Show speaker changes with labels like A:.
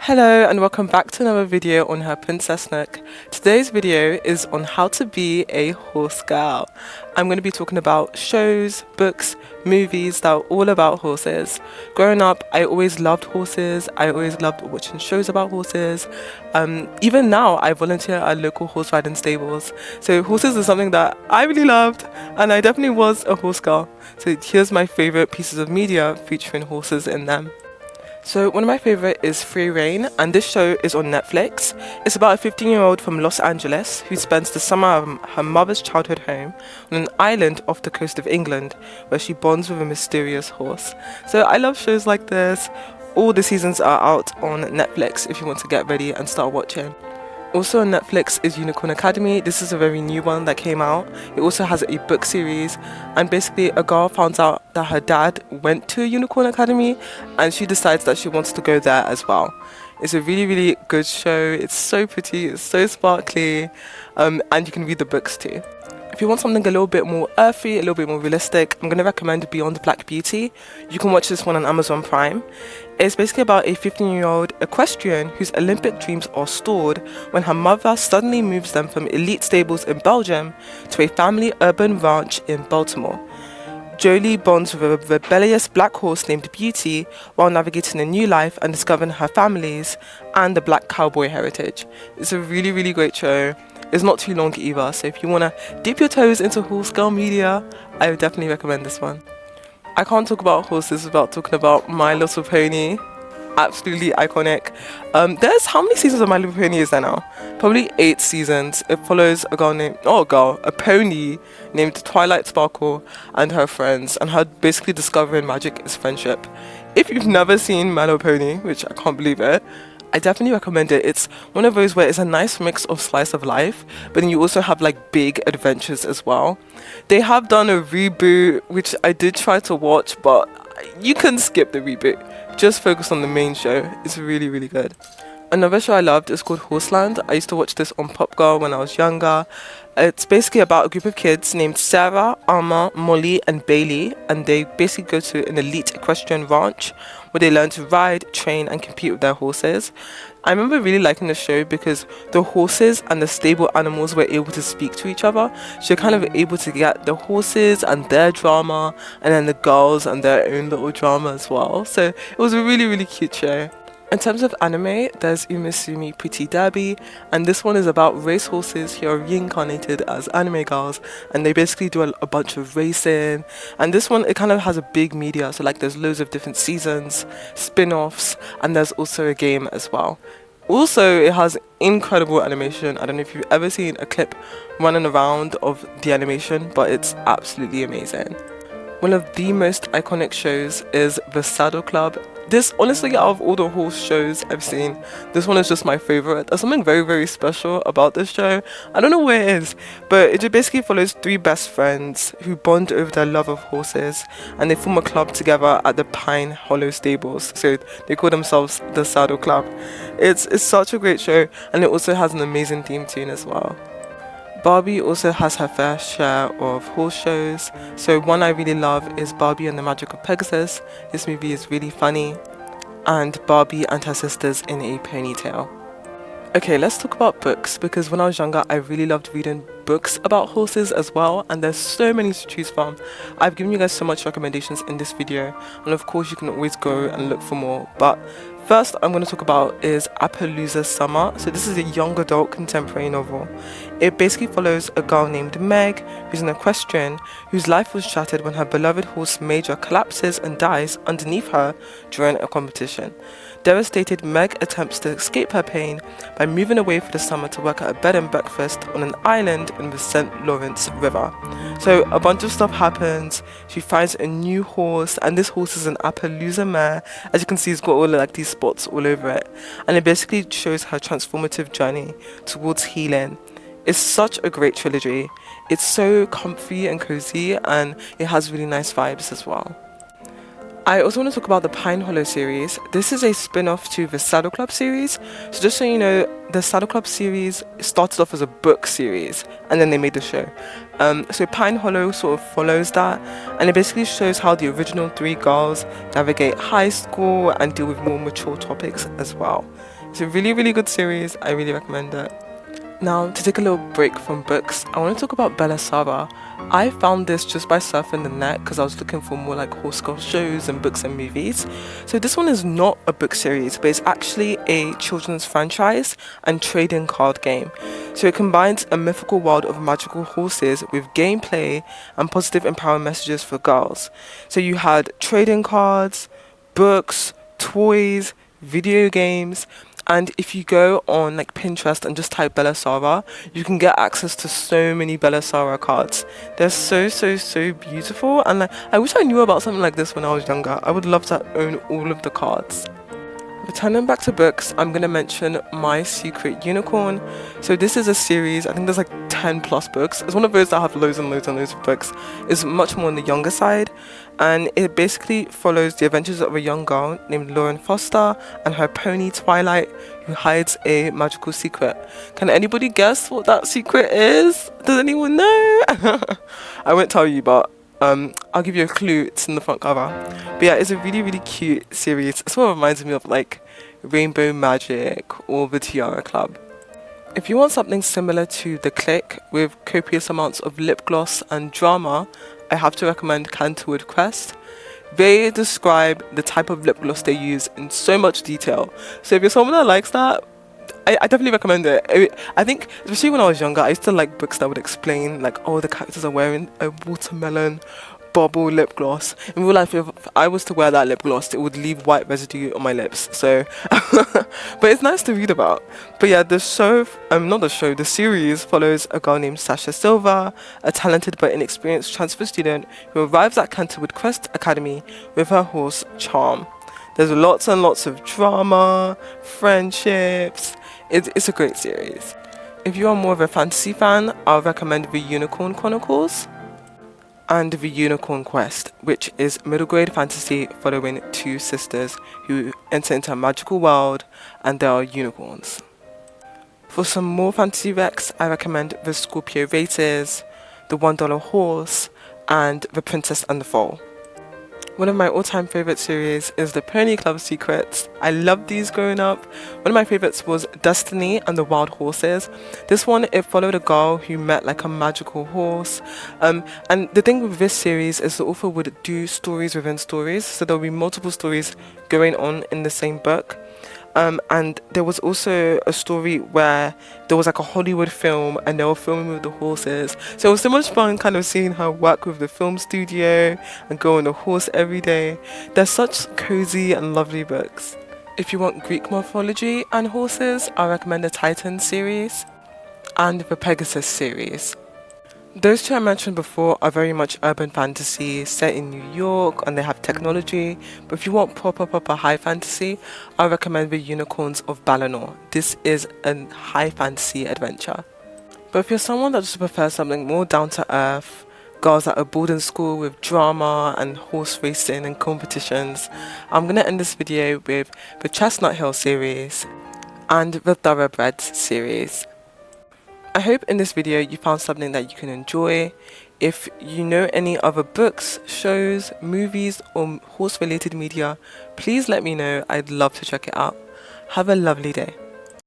A: Hello and welcome back to another video on Her Princess Nook. Today's video is on how to be a horse girl. I'm going to be talking about shows, books, movies that are all about horses. Growing up, I always loved horses. I always loved watching shows about horses. Even now, I volunteer at local horse riding stables. So horses is something that I really loved, and I definitely was a horse girl. So here's my favorite pieces of media featuring horses in them. So one of my favorite is Free Rein, and this show is on Netflix. It's about a 15-year-old from Los Angeles who spends the summer of her mother's childhood home on an island off the coast of England, where she bonds with a mysterious horse. So I love shows like this. All the seasons are out on Netflix if you want to get ready and start watching. Also on Netflix is Unicorn Academy. This is a very new one that came out. It also has a book series, and basically a girl finds out that her dad went to a Unicorn Academy and she decides that she wants to go there as well. It's a really good show. It's so pretty, it's so sparkly, and you can read the books too. If you want something a little bit more earthy, a little bit more realistic, I'm going to recommend Beyond Black Beauty. You can watch this one on Amazon Prime. It's basically about a 15-year-old equestrian whose Olympic dreams are stalled when her mother suddenly moves them from elite stables in Belgium to a family urban ranch in Baltimore. Jolie bonds with a rebellious black horse named Beauty while navigating a new life and discovering her family's and the black cowboy heritage. It's a really great show. It's not too long either, so if you want to dip your toes into horse girl media, I would definitely recommend this one. I can't talk about horses without talking about My Little Pony. Absolutely iconic. There's how many seasons of My Little Pony is there now? Probably 8 seasons. It follows a pony named Twilight Sparkle and her friends, and her basically discovering magic is friendship. If you've never seen My Little Pony, which I can't believe it, I definitely recommend it. It's one of those where it's a nice mix of slice of life, but then you also have like big adventures as well. They have done a reboot, which I did try to watch, but you can skip the reboot. Just focus on the main show. It's really good. Another show I loved is called Horseland. I used to watch this on Pop Girl when I was younger. It's basically about a group of kids named Sarah, Alma, Molly and Bailey, and they basically go to an elite equestrian ranch where they learn to ride, train and compete with their horses. I remember really liking the show because the horses and the stable animals were able to speak to each other. So you're kind of able to get the horses and their drama, and then the girls and their own little drama as well. So it was a really cute show. In terms of anime, there's Umisumi Pretty Derby, and this one is about racehorses who are reincarnated as anime girls, and they basically do a bunch of racing. And this one, it kind of has a big media, so like there's loads of different seasons, spin-offs, and there's also a game as well. Also, it has incredible animation. I don't know if you've ever seen a clip running around of the animation, but it's absolutely amazing. One of the most iconic shows is The Saddle Club. This, honestly, out of all the horse shows I've seen, this one is just my favorite. There's something very special about this show. I don't know what it is, but it basically follows 3 best friends who bond over their love of horses, and they form a club together at the Pine Hollow Stables. So they call themselves the Saddle Club. It's such a great show, and it also has an amazing theme tune as well. Barbie also has her fair share of horse shows. So one I really love is Barbie and the Magic of Pegasus. This movie is really funny. And Barbie and her sisters in a ponytail. Okay, let's talk about books, because when I was younger I really loved reading books about horses as well, and there's so many to choose from. I've given you guys so much recommendations in this video, and of course you can always go and look for more, but first I'm going to talk about is Appaloosa Summer. So this is a young adult contemporary novel. It basically follows a girl named Meg, who's an equestrian, whose life was shattered when her beloved horse Major collapses and dies underneath her during a competition. Devastated, Meg attempts to escape her pain by moving away for the summer to work at a bed and breakfast on an island in the St. Lawrence River. So a bunch of stuff happens. She finds a new horse, and this horse is an Appaloosa mare. As you can see, it's got all like these spots all over it, and it basically shows her transformative journey towards healing. It's such a great trilogy. It's so comfy and cozy, and it has really nice vibes as well. I also want to talk about the Pine Hollow series. This is a spin-off to the Saddle Club series. So just so you know, the Saddle Club series started off as a book series and then they made the show. So Pine Hollow sort of follows that, and it basically shows how the original three girls navigate high school and deal with more mature topics as well. It's a really, really good series. I really recommend it. Now, to take a little break from books, I want to talk about Bella Sara. I found this just by surfing the net because I was looking for more like horse girl shows and books and movies. So this one is not a book series, but it's actually a children's franchise and trading card game. So it combines a mythical world of magical horses with gameplay and positive empowering messages for girls. So you had trading cards, books, toys, video games. And if you go on like Pinterest and just type Bella Sara, you can get access to so many Bella Sara cards. They're so beautiful, and like, I wish I knew about something like this when I was younger. I would love to own all of the cards. Returning back to books, I'm going to mention My Secret Unicorn. So this is a series, I think there's like 10 plus books. It's one of those that have loads and loads and loads of books. It's much more on the younger side, and it basically follows the adventures of a young girl named Lauren Foster and her pony Twilight, who hides a magical secret. Can anybody guess what that secret is? Does anyone know? I won't tell you, but I'll give you a clue. It's in the front cover. But yeah, it's a really cute series. It sort of reminds me of like Rainbow Magic or the Tiara Club. If you want something similar to The Click with copious amounts of lip gloss and drama, I have to recommend Canterwood Crest. They describe the type of lip gloss they use in so much detail. So if you're someone that likes that, I definitely recommend it. I think, especially when I was younger, I used to like books that would explain like, oh, the characters are wearing a watermelon bubble lip gloss. In real life, if I was to wear that lip gloss, it would leave white residue on my lips. So, but it's nice to read about. But yeah, the series follows a girl named Sasha Silva, a talented but inexperienced transfer student who arrives at Canterwood Crest Academy with her horse Charm. There's lots and lots of drama, friendships. It's a great series. If you are more of a fantasy fan, I'll recommend The Unicorn Chronicles and The Unicorn Quest, which is middle grade fantasy following two sisters who enter into a magical world and there are unicorns. For some more fantasy recs, I recommend The Scorpio Races, The $1 Horse, and The Princess and the Foal. One of my all-time favorite series is The Pony Club Secrets. I loved these growing up. One of my favorites was Destiny and the Wild Horses. This one, it followed a girl who met like a magical horse. And the thing with this series is the author would do stories within stories. So there'll be multiple stories going on in the same book. And there was also a story where there was like a Hollywood film and they were filming with the horses. So it was so much fun kind of seeing her work with the film studio and go on a horse every day. They're such cozy and lovely books. If you want Greek mythology and horses, I recommend the Titan series and the Pegasus series. Those two I mentioned before are very much urban fantasy set in New York, and they have technology. But if you want proper high fantasy, I recommend The Unicorns of Balinor. This is a high fantasy adventure. But if you're someone that just prefers something more down to earth, girls at a boarding school with drama and horse racing and competitions, I'm going to end this video with the Chestnut Hill series and the Thoroughbreds series. I hope in this video you found something that you can enjoy. If you know any other books, shows, movies or horse related media, please let me know. I'd love to check it out. Have a lovely day.